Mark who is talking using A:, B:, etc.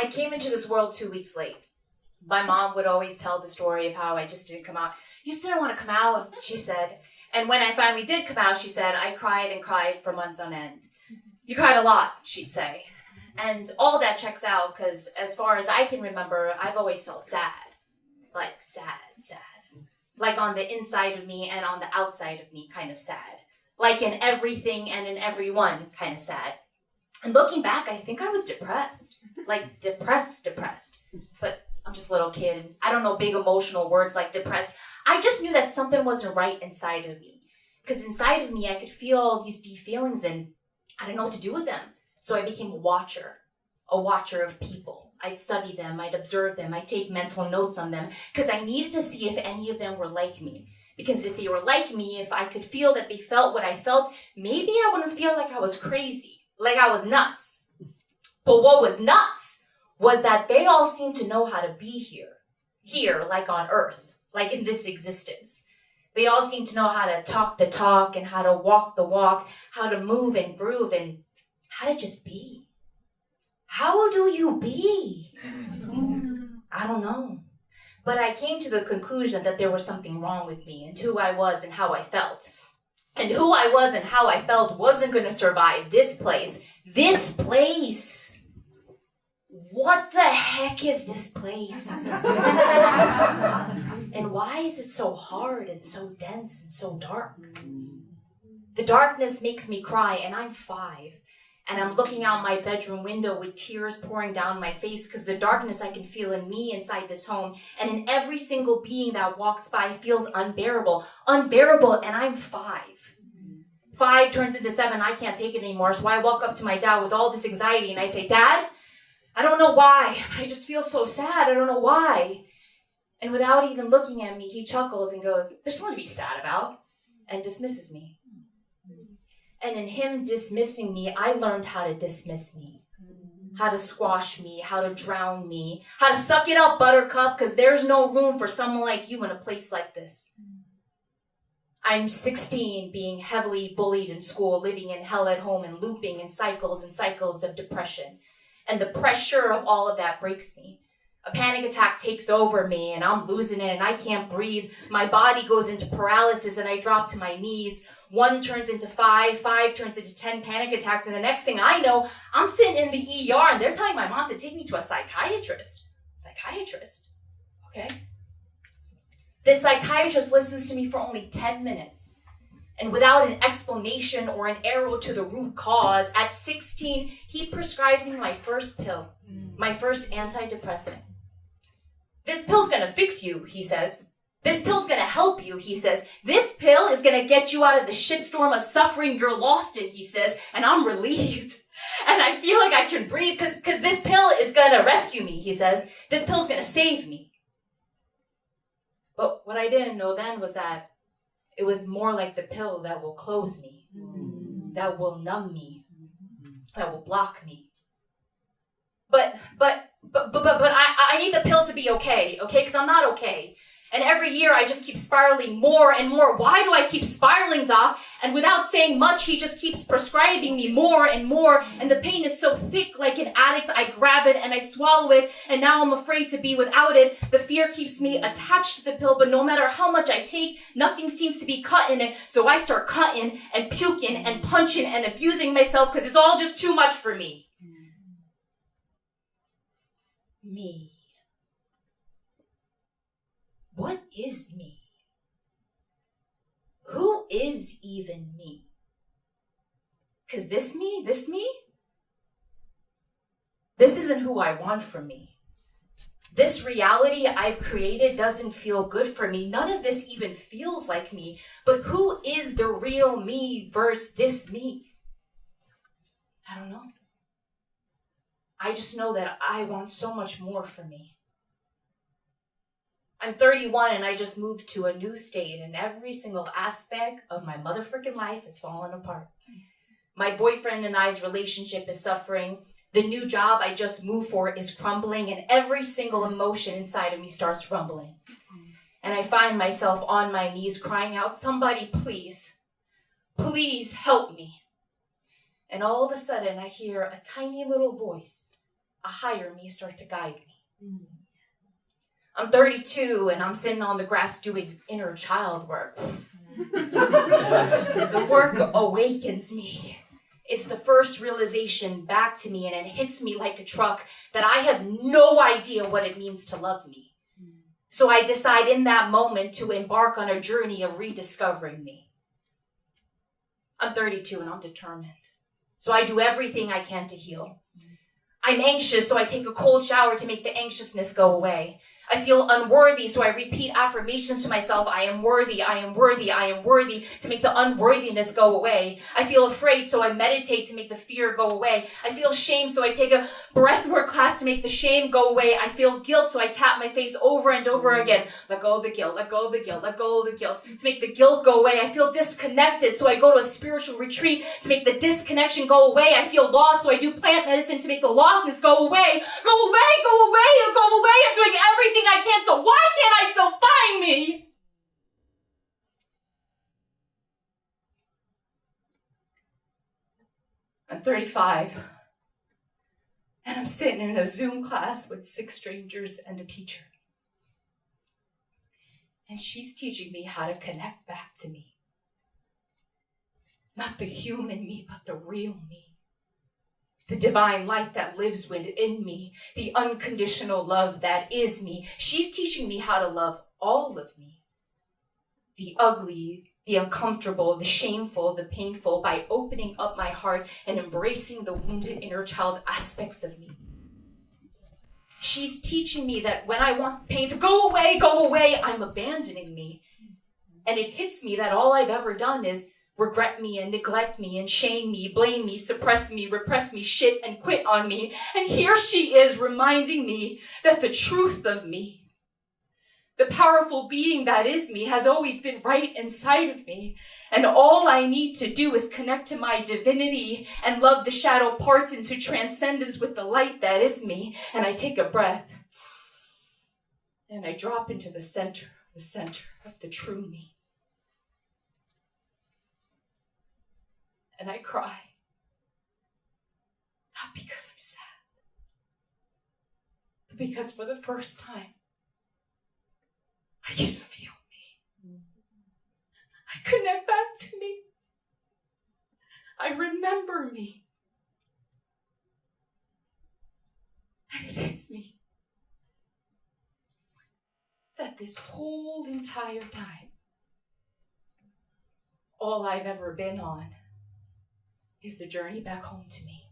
A: I came into this world 2 weeks late. My mom would always tell the story of how I just didn't come out. You just didn't want to come out, she said. And when I finally did come out, she said, I cried and cried for months on end. You cried a lot, she'd say. And all that checks out because as far as I can remember, I've always felt sad. Like sad. Like on the inside of me and on the outside of me, kind of sad. Like in everything and in everyone, kind of sad. And looking back, I think I was depressed. Like depressed. But I'm just a little kid. I don't know big emotional words like depressed. I just knew that something wasn't right inside of me. Because inside of me, I could feel all these deep feelings and I didn't know what to do with them. So I became a watcher of people. I'd study them, I'd observe them, I'd take mental notes on them because I needed to see if any of them were like me. Because if they were like me, if I could feel that they felt what I felt, maybe I wouldn't feel like I was crazy, like I was nuts. But what was nuts was that they all seemed to know how to be here like on earth, like in this existence. They all seemed to know how to talk the talk and how to walk the walk, how to move and groove and how to just be. How do you be? I don't know. But I came to the conclusion that there was something wrong with me and who I was and how I felt. And who I was and how I felt wasn't going to survive this place. This place. What the heck is this place? And why is it so hard and so dense and so dark? The darkness makes me cry and I'm 5. And I'm looking out my bedroom window with tears pouring down my face because the darkness I can feel in me inside this home and in every single being that walks by feels unbearable, and I'm 5. 5 turns into 7, I can't take it anymore, so I walk up to my dad with all this anxiety and I say, Dad, I don't know why, but I just feel so sad, I don't know why. And without even looking at me, he chuckles and goes, there's something to be sad about, and dismisses me. And in him dismissing me, I learned how to dismiss me, how to squash me, how to drown me, how to suck it up, buttercup, because there's no room for someone like you in a place like this. I'm 16, being heavily bullied in school, living in hell at home, and looping in cycles and cycles of depression. And the pressure of all of that breaks me. A panic attack takes over me, and I'm losing it, and I can't breathe. My body goes into paralysis, and I drop to my knees. 1 turns into 5, 5 turns into 10 panic attacks, and the next thing I know, I'm sitting in the ER, and they're telling my mom to take me to a psychiatrist. Psychiatrist? Okay. This psychiatrist listens to me for only 10 minutes. And without an explanation or an arrow to the root cause, at 16, he prescribes me my first pill, my first antidepressant. This pill's gonna fix you, he says. This pill's gonna help you, he says. This pill is gonna get you out of the shitstorm of suffering you're lost in, he says. And I'm relieved. And I feel like I can breathe because this pill is gonna rescue me, he says. This pill's gonna save me. But what I didn't know then was that it was more like the pill that will close me, that will numb me, that will block me. But I need the pill to be okay? Because I'm not okay. And every year I just keep spiraling more and more. Why do I keep spiraling, doc? And without saying much, he just keeps prescribing me more and more. And the pain is so thick, like an addict, I grab it and I swallow it. And now I'm afraid to be without it. The fear keeps me attached to the pill, but no matter how much I take, nothing seems to be cutting it. So I start cutting and puking and punching and abusing myself because it's all just too much for me. Me. What is me? Who is even me? Because this isn't who I want from me. This reality I've created doesn't feel good for me. None of this even feels like me. But who is the real me versus this me? I don't know. I just know that I want so much more for me. I'm 31 and I just moved to a new state and every single aspect of my motherfucking life is falling apart. My boyfriend and I's relationship is suffering. The new job I just moved for is crumbling and every single emotion inside of me starts rumbling. And I find myself on my knees crying out, somebody please, please help me. And all of a sudden I hear a tiny little voice. a higher me start to guide me. I'm 32 and I'm sitting on the grass doing inner child work. The work awakens me. It's the first realization back to me, and it hits me like a truck that I have no idea what it means to love me. So I decide in that moment to embark on a journey of rediscovering me. I'm 32 and I'm determined. So I do everything I can to heal. I'm anxious, so I take a cold shower to make the anxiousness go away. I feel unworthy, so I repeat affirmations to myself. I am worthy, I am worthy, I am worthy, to make the unworthiness go away. I feel afraid, so I meditate to make the fear go away. I feel shame, so I take a breathwork class to make the shame go away. I feel guilt, so I tap my face over and over again. Let go of the guilt, let go of the guilt, let go of the guilt, to make the guilt go away. I feel disconnected, so I go to a spiritual retreat to make the disconnection go away. I feel lost, so I do plant medicine to make the lostness go away. Go away, go away, go away. I'm doing everything I can, so why can't I still find me? I'm 35, and I'm sitting in a Zoom class with 6 strangers and a teacher. And she's teaching me how to connect back to me. Not the human me, but the real me. The divine light that lives within me, the unconditional love that is me. She's teaching me how to love all of me. The ugly, the uncomfortable, the shameful, the painful, by opening up my heart and embracing the wounded inner child aspects of me. She's teaching me that when I want pain to go away, I'm abandoning me. And it hits me that all I've ever done is regret me and neglect me and shame me, blame me, suppress me, repress me, shit and quit on me. And here she is reminding me that the truth of me, the powerful being that is me, has always been right inside of me. And all I need to do is connect to my divinity and love the shadow parts into transcendence with the light that is me. And I take a breath and I drop into the center of the true me. And I cry. Not because I'm sad, but because for the first time, I can feel me. I connect back to me. I remember me. And it hits me that this whole entire time, all I've ever been on is the journey back home to me.